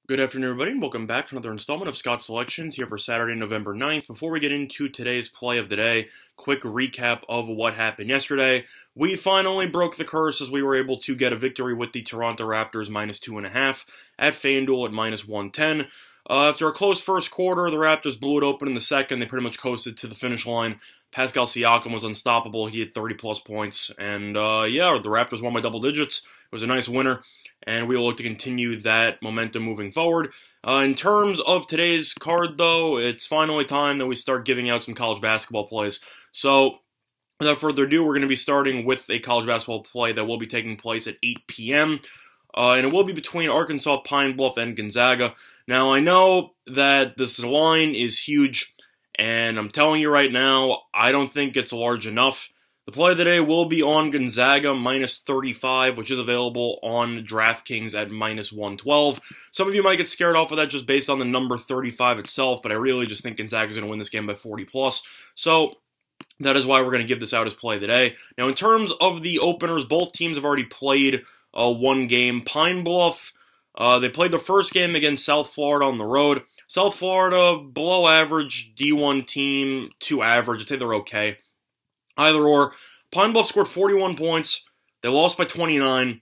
Good afternoon, everybody, and welcome back to another installment of Scott's Selections here for Saturday, November 9th. Before we get into today's play of the day, quick recap of what happened yesterday. We finally broke the curse as we were able to get a victory with the Toronto Raptors -2.5 at FanDuel at -110. After a close first quarter, the Raptors blew it open in the second. They pretty much coasted to the finish line. Pascal Siakam was unstoppable. He had 30-plus points. And, yeah, the Raptors won by double digits. It was a nice winner, and we will look to continue that momentum moving forward. In terms of today's card, though, it's finally time that we start giving out some college basketball plays. So, without further ado, we're going to be starting with a college basketball play that will be taking place at 8 p.m., and it will be between Arkansas-Pine Bluff and Gonzaga. Now, I know that this line is huge, and I'm telling you right now, I don't think it's large enough. The play of the day will be on Gonzaga -35, which is available on DraftKings at -112. Some of you might get scared off of that just based on the number 35 itself, but I really just think Gonzaga's going to win this game by 40+. So that is why we're going to give this out as play of the day. Now, in terms of the openers, both teams have already played one game. Pine Bluff, they played the first game against South Florida on the road. South Florida, below average, D1 team, to average. I'd say they're okay. Either or. Pine Bluff scored 41 points. They lost by 29,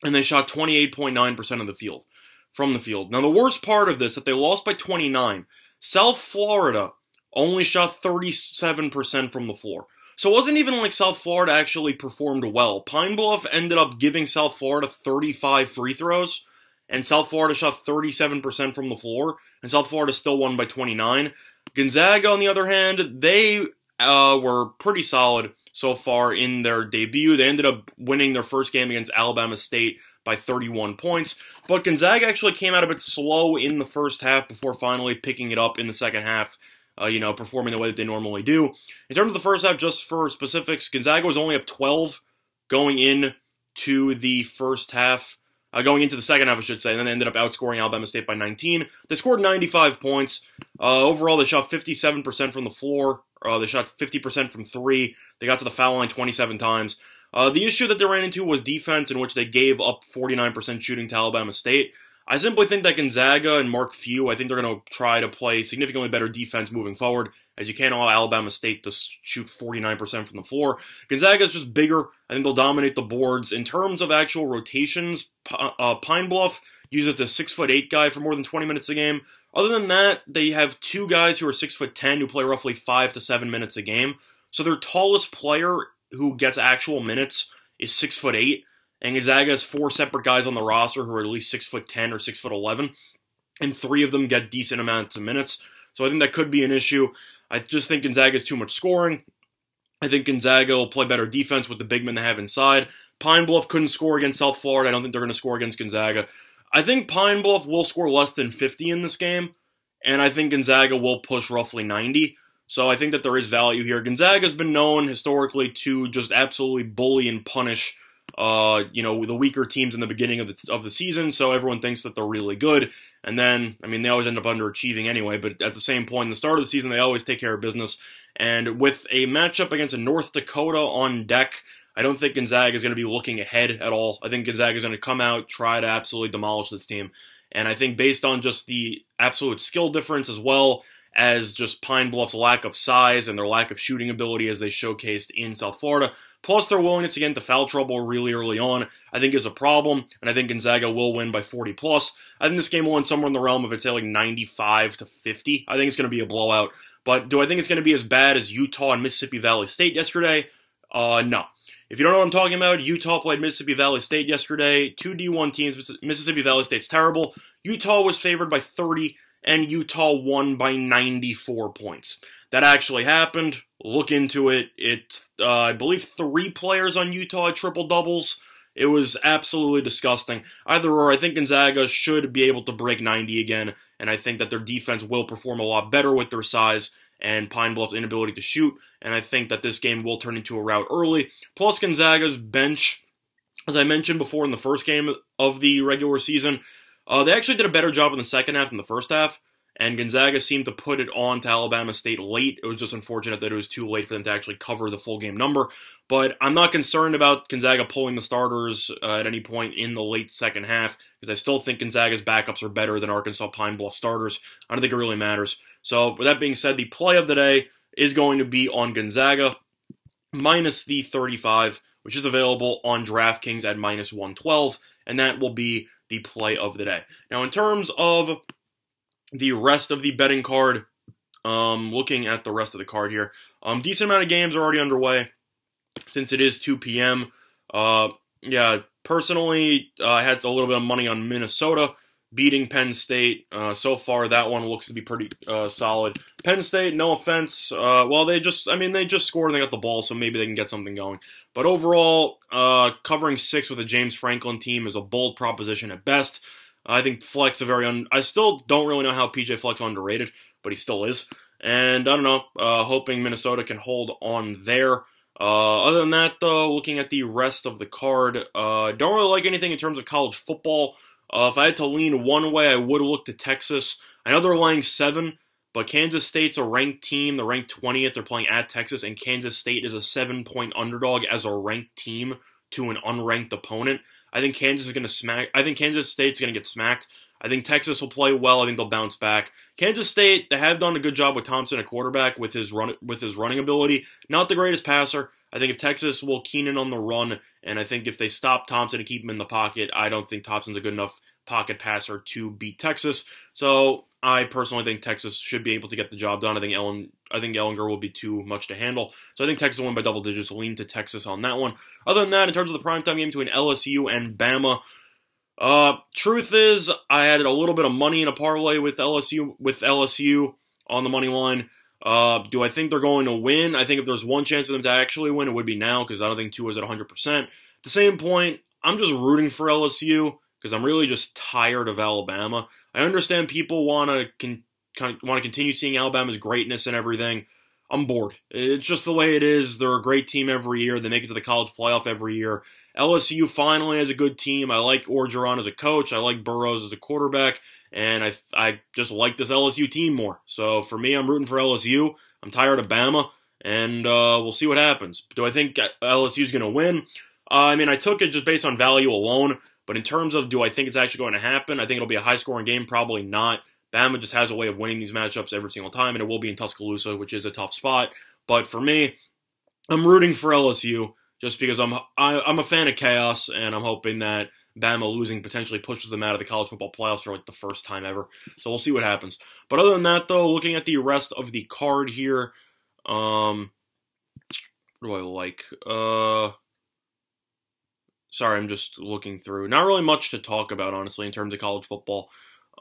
and they shot 28.9% of the field, from the field. Now, the worst part of this, that they lost by 29, South Florida only shot 37% from the floor. So it wasn't even like South Florida actually performed well. Pine Bluff ended up giving South Florida 35 free throws, and South Florida shot 37% from the floor, and South Florida still won by 29. Gonzaga, on the other hand, they were pretty solid so far in their debut. They ended up winning their first game against Alabama State by 31 points, but Gonzaga actually came out a bit slow in the first half before finally picking it up in the second half, performing the way that they normally do. In terms of the first half, just for specifics, Gonzaga was only up 12 going into the first half. Going into the second half, I should say, and then they ended up outscoring Alabama State by 19. They scored 95 points. Overall, they shot 57% from the floor. They shot 50% from three. They got to the foul line 27 times. The issue that they ran into was defense, in which they gave up 49% shooting to Alabama State. I simply think that Gonzaga and Mark Few, I think they're going to try to play significantly better defense moving forward, as you can't allow Alabama State to shoot 49% from the floor. Gonzaga is just bigger. I think they'll dominate the boards. In terms of actual rotations, Pine Bluff uses a 6'8" guy for more than 20 minutes a game. Other than that, they have two guys who are 6'10" who play roughly 5 to 7 minutes a game. So their tallest player who gets actual minutes is 6'8". And Gonzaga has four separate guys on the roster who are at least 6'10" or 6'11", and three of them get decent amounts of minutes. So I think that could be an issue. I just think Gonzaga is too much scoring. I think Gonzaga will play better defense with the big men they have inside. Pine Bluff couldn't score against South Florida. I don't think they're going to score against Gonzaga. I think Pine Bluff will score less than 50 in this game, and I think Gonzaga will push roughly 90. So I think that there is value here. Gonzaga's been known historically to just absolutely bully and punish the weaker teams in the beginning of the season, so everyone thinks that they're really good. And then, I mean, they always end up underachieving anyway, but at the same point, in the start of the season, they always take care of business. And with a matchup against a North Dakota on deck, I don't think Gonzaga is going to be looking ahead at all. I think Gonzaga is going to come out, try to absolutely demolish this team. And I think based on just the absolute skill difference as well as just Pine Bluff's lack of size and their lack of shooting ability as they showcased in South Florida, plus their willingness to get into foul trouble really early on, I think is a problem, and I think Gonzaga will win by 40+. I think this game will end somewhere in the realm of, I'd say, like 95 to 50. I think it's going to be a blowout. But do I think it's going to be as bad as Utah and Mississippi Valley State yesterday? No. If you don't know what I'm talking about, Utah played Mississippi Valley State yesterday. Two D1 teams. Mississippi Valley State's terrible. Utah was favored by 30, and Utah won by 94 points. That actually happened. Look into it. I believe 3 players on Utah had triple-doubles. It was absolutely disgusting. Either or, I think Gonzaga should be able to break 90 again, and I think that their defense will perform a lot better with their size and Pine Bluff's inability to shoot, and I think that this game will turn into a rout early. Plus, Gonzaga's bench, as I mentioned before in the first game of the regular season, they actually did a better job in the second half than the first half, and Gonzaga seemed to put it on to Alabama State late. It was just unfortunate that it was too late for them to actually cover the full game number. But I'm not concerned about Gonzaga pulling the starters at any point in the late second half, because I still think Gonzaga's backups are better than Arkansas-Pine Bluff starters. I don't think it really matters. So with that being said, the play of the day is going to be on Gonzaga, minus the 35, which is available on DraftKings at minus 112, and that will be the play of the day. Now, in terms of the rest of the betting card, looking at the rest of the card here, decent amount of games are already underway since it is 2 p.m. Yeah, personally, I had a little bit of money on Minnesota beating Penn State. So far, that one looks to be pretty solid. Penn State, no offense. Well, they just scored and they got the ball, so maybe they can get something going. But overall, covering 6 with a James Franklin team is a bold proposition at best. I think Fleck's I still don't really know how PJ Fleck's underrated, but he still is. And I don't know, hoping Minnesota can hold on there. Other than that, though, looking at the rest of the card, don't really like anything in terms of college football. If I had to lean one way, I would look to Texas. I know they're laying 7, but Kansas State's a ranked team. They're ranked 20th. They're playing at Texas, and Kansas State is a 7-point underdog as a ranked team to an unranked opponent. I think Kansas State's going to get smacked. I think Texas will play well. I think they'll bounce back. Kansas State, they have done a good job with Thompson at quarterback with his running ability. Not the greatest passer. I think if Texas will keen in on the run, and I think if they stop Thompson and keep him in the pocket, I don't think Thompson's a good enough pocket passer to beat Texas. So I personally think Texas should be able to get the job done. I think Ellinger will be too much to handle. So I think Texas will win by double digits. Lean to Texas on that one. Other than that, in terms of the primetime game between LSU and Bama, truth is, I added a little bit of money in a parlay with LSU on the money line. Do I think they're going to win? I think if there's one chance for them to actually win, it would be now, because I don't think Tua is at 100%. At the same point, I'm just rooting for LSU, because I'm really just tired of Alabama. I understand people want to continue seeing Alabama's greatness and everything. I'm bored. It's just the way it is. They're a great team every year. They make it to the college playoff every year. LSU finally has a good team. I like Orgeron as a coach. I like Burrows as a quarterback. And I just like this LSU team more. So for me, I'm rooting for LSU. I'm tired of Bama. And we'll see what happens. Do I think LSU's going to win? I mean, I took it just based on value alone. But in terms of do I think it's actually going to happen, I think it'll be a high-scoring game. Probably not. Bama just has a way of winning these matchups every single time, and it will be in Tuscaloosa, which is a tough spot. But for me, I'm rooting for LSU just because I'm a fan of chaos, and I'm hoping that Bama losing potentially pushes them out of the college football playoffs for like the first time ever. So we'll see what happens. But other than that, though, looking at the rest of the card here, what do I like? Sorry, I'm just looking through. Not really much to talk about, honestly, in terms of college football.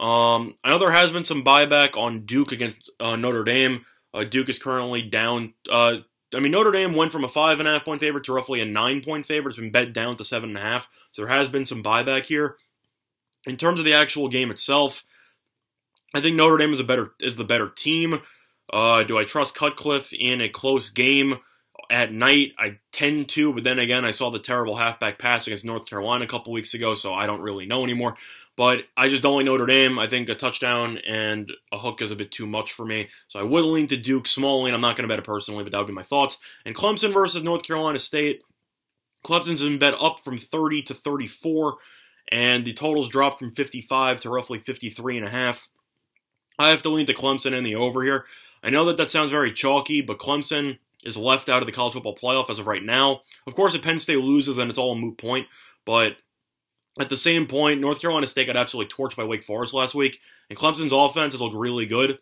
I know there has been some buyback on Duke against Notre Dame. Duke is currently down. Notre Dame went from a 5.5-point favorite to roughly a 9-point favorite. It's been bet down to 7.5. So there has been some buyback here. In terms of the actual game itself, I think Notre Dame is the better team. Do I trust Cutcliffe in a close game at night? I tend to, but then again, I saw the terrible halfback pass against North Carolina a couple weeks ago, so I don't really know anymore. But I just don't like Notre Dame. I think a touchdown and a hook is a bit too much for me. So I would lean to Duke. Small lean. I'm not going to bet it personally, but that would be my thoughts. And Clemson versus North Carolina State. Clemson's been bet up from 30 to 34, and the totals dropped from 55 to roughly 53.5. I have to lean to Clemson in the over here. I know that sounds very chalky, but Clemson is left out of the college football playoff as of right now. Of course, if Penn State loses, then it's all a moot point. But at the same point, North Carolina State got absolutely torched by Wake Forest last week, and Clemson's offense has looked really good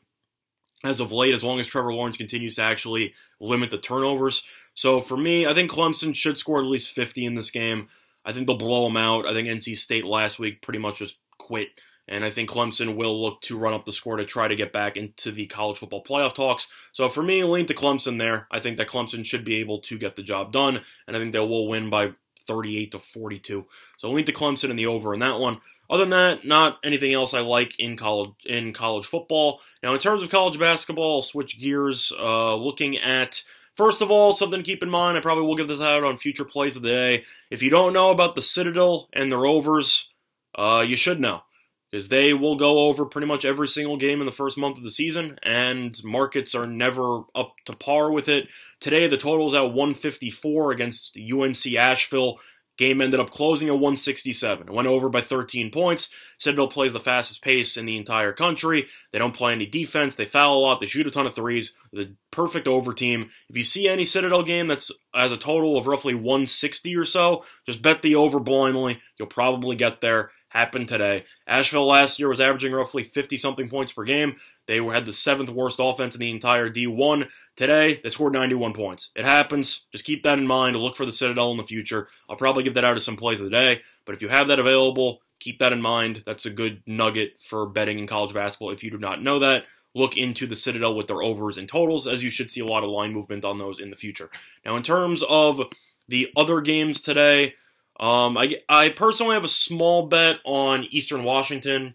as of late, as long as Trevor Lawrence continues to actually limit the turnovers. So for me, I think Clemson should score at least 50 in this game. I think they'll blow them out. I think NC State last week pretty much just quit, and I think Clemson will look to run up the score to try to get back into the college football playoff talks. So for me, lean to Clemson there. I think that Clemson should be able to get the job done, and I think they will win by 38 to 42. So lean to Clemson in the over in that one. Other than that, not anything else I like in college football. Now, in terms of college basketball, I'll switch gears. Looking at, first of all, something to keep in mind. I probably will give this out on future plays of the day. If you don't know about the Citadel and their overs, you should know. because they will go over pretty much every single game in the first month of the season, and markets are never up to par with it. Today, the total is at 154 against UNC Asheville. Game ended up closing at 167. It went over by 13 points. Citadel plays the fastest pace in the entire country. They don't play any defense. They foul a lot. They shoot a ton of threes. The perfect over team. If you see any Citadel game that's has a total of roughly 160 or so, just bet the over blindly. You'll probably get there. Happened today. Asheville last year was averaging roughly 50-something points per game. They had the 7th worst offense in the entire D1. Today, they scored 91 points. It happens. Just keep that in mind. Look for the Citadel in the future. I'll probably give that out as some plays of the day, but if you have that available, keep that in mind. That's a good nugget for betting in college basketball. If you do not know that, look into the Citadel with their overs and totals, as you should see a lot of line movement on those in the future. Now, in terms of the other games today, I personally have a small bet on Eastern Washington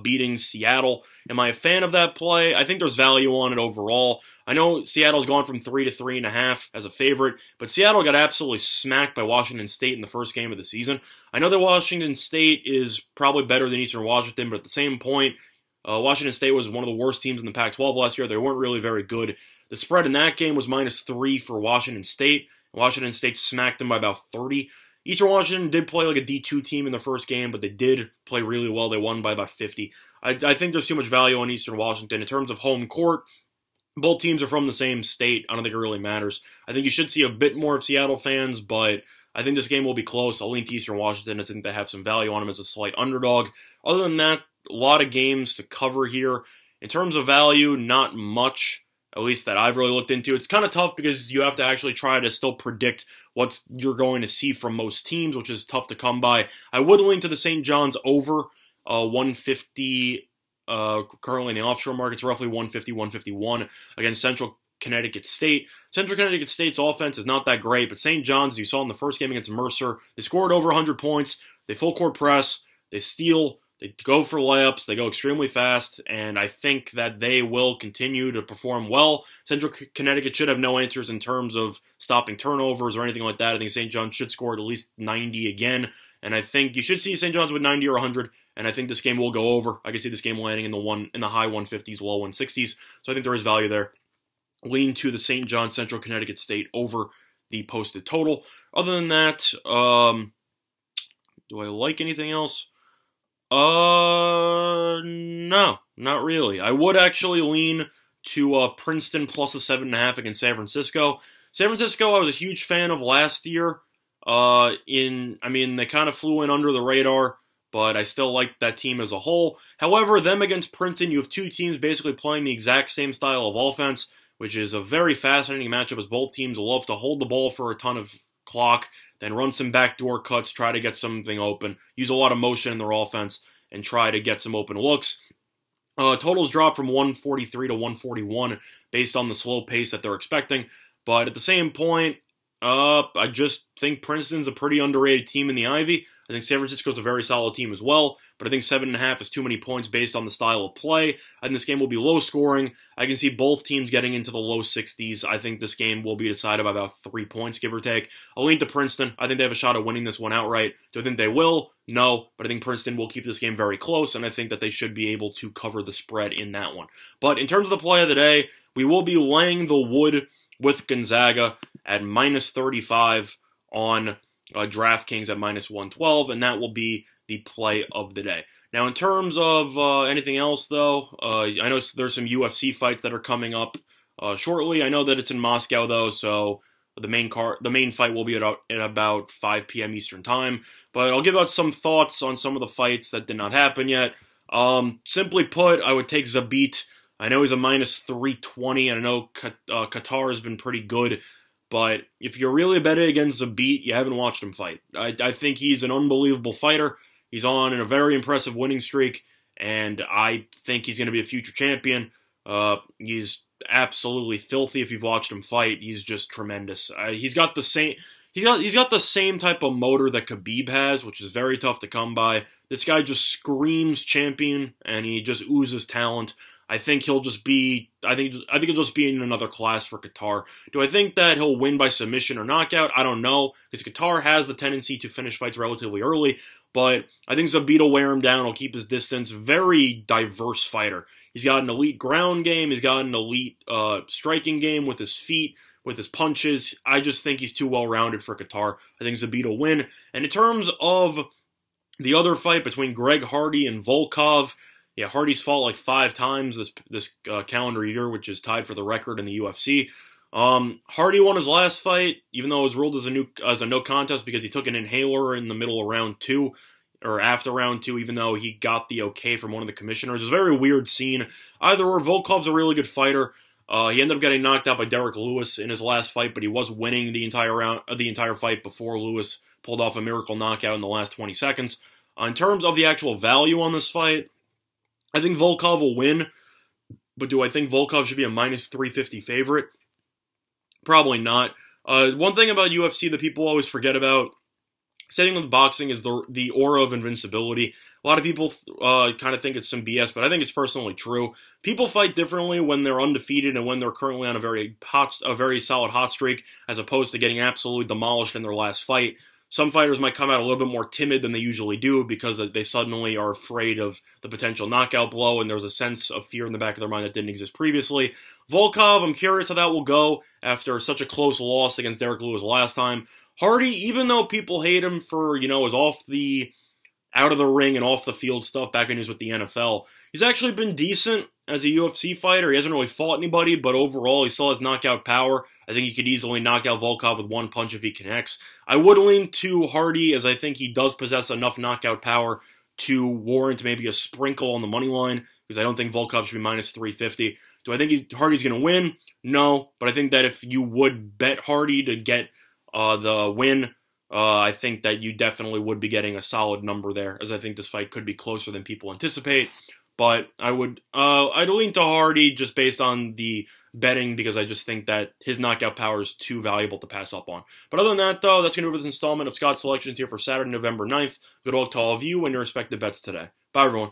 beating Seattle. Am I a fan of that play? I think there's value on it overall. I know Seattle's gone from 3 to 3.5 as a favorite, but Seattle got absolutely smacked by Washington State in the first game of the season. I know that Washington State is probably better than Eastern Washington, but at the same point, Washington State was one of the worst teams in the Pac-12 last year. They weren't really very good. The spread in that game was -3 for Washington State. Washington State smacked them by about 30. Eastern Washington did play like a D2 team in the first game, but they did play really well. They won by about 50. I think there's too much value on Eastern Washington. In terms of home court, both teams are from the same state. I don't think it really matters. I think you should see a bit more of Seattle fans, but I think this game will be close. I'll lean to Eastern Washington. I think they have some value on them as a slight underdog. Other than that, a lot of games to cover here. In terms of value, not much, at least that I've really looked into. It's kind of tough because you have to actually try to still predict what you're going to see from most teams, which is tough to come by. I would lean to the St. John's over 150, currently in the offshore markets, roughly 150, 151 against Central Connecticut State. Central Connecticut State's offense is not that great, but St. John's, as you saw in the first game against Mercer, they scored over 100 points. They full court press, they steal, they go for layups, they go extremely fast, and I think that they will continue to perform well. Central Connecticut should have no answers in terms of stopping turnovers or anything like that. I think St. John's should score at least 90 again, and I think you should see St. John's with 90 or 100, and I think this game will go over. I can see this game landing in the high 150s, low 160s, so I think there is value there. Lean to the St. John's Central Connecticut State over the posted total. Other than that, do I like anything else? No, not really. I would actually lean to Princeton plus the 7.5 against San Francisco. San Francisco, I was a huge fan of last year. They kind of flew in under the radar, but I still like that team as a whole. However, them against Princeton, you have two teams basically playing the exact same style of offense, which is a very fascinating matchup as both teams love to hold the ball for a ton of clock, then run some backdoor cuts, try to get something open, use a lot of motion in their offense, and try to get some open looks. Totals dropped from 143 to 141 based on the slow pace that they're expecting, but at the same point, I just think Princeton's a pretty underrated team in the Ivy. I think San Francisco's a very solid team as well, but I think 7.5 is too many points based on the style of play. I think this game will be low scoring. I can see both teams getting into the low 60s. I think this game will be decided by about 3 points, give or take. I'll lean to Princeton. I think they have a shot at winning this one outright. Do I think they will? No, but I think Princeton will keep this game very close, and I think that they should be able to cover the spread in that one. But in terms of the play of the day, we will be laying the wood with Gonzaga at -35 on DraftKings at -112, and that will be the play of the day. Now, in terms of anything else, though, I know there's some UFC fights that are coming up shortly. I know that it's in Moscow, though, so the main fight will be at about 5 p.m. Eastern Time. But I'll give out some thoughts on some of the fights that did not happen yet. Simply put, I would take Zabit. I know he's a -320, and I know Qatar has been pretty good. But if you're really betting against Zabit, you haven't watched him fight. I think he's an unbelievable fighter. He's on a very impressive winning streak, and I think he's going to be a future champion. He's absolutely filthy if you've watched him fight. He's just tremendous. He's got the same type of motor that Khabib has, which is very tough to come by. This guy just screams champion, and he just oozes talent. I think he'll just be, I think he'll just be in another class for Qatar. Do I think that he'll win by submission or knockout? I don't know, because Qatar has the tendency to finish fights relatively early, but I think Zabit will wear him down, he'll keep his distance. Very diverse fighter. He's got an elite ground game, he's got an elite striking game with his feet, with his punches. I just think he's too well-rounded for Qatar. I think Zabit will win. And in terms of the other fight between Greg Hardy and Volkov, yeah, Hardy's fought like 5 times this calendar year, which is tied for the record in the UFC. Hardy won his last fight, even though it was ruled as a no contest because he took an inhaler in the middle of round 2, or after round 2, even though he got the okay from one of the commissioners. It's a very weird scene. Either or, Volkov's a really good fighter. He ended up getting knocked out by Derek Lewis in his last fight, but he was winning the entire fight before Lewis pulled off a miracle knockout in the last 20 seconds. In terms of the actual value on this fight, I think Volkov will win, but do I think Volkov should be a minus 350 favorite? Probably not. One thing about UFC that people always forget about, same with boxing, is the aura of invincibility. A lot of people kind of think it's some BS, but I think it's personally true. People fight differently when they're undefeated and when they're currently on a very solid hot streak, as opposed to getting absolutely demolished in their last fight. Some fighters might come out a little bit more timid than they usually do because they suddenly are afraid of the potential knockout blow, and there's a sense of fear in the back of their mind that didn't exist previously. Volkov, I'm curious how that will go after such a close loss against Derek Lewis last time. Hardy, even though people hate him for, his out of the ring and off the field stuff back when he was with the NFL, he's actually been decent as a UFC fighter. He hasn't really fought anybody, but overall he still has knockout power. I think he could easily knock out Volkov with one punch if he connects. I would lean to Hardy, as I think he does possess enough knockout power to warrant maybe a sprinkle on the money line, because I don't think Volkov should be minus 350. Do I think Hardy's going to win? No, but I think that if you would bet Hardy to get the win, I think that you definitely would be getting a solid number there, as I think this fight could be closer than people anticipate. But I'd lean to Hardy just based on the betting, because I just think that his knockout power is too valuable to pass up on. But other than that, though, that's going to do it for this installment of Scott's Selections here for Saturday, November 9th. Good luck to all of you and your respective bets today. Bye, everyone.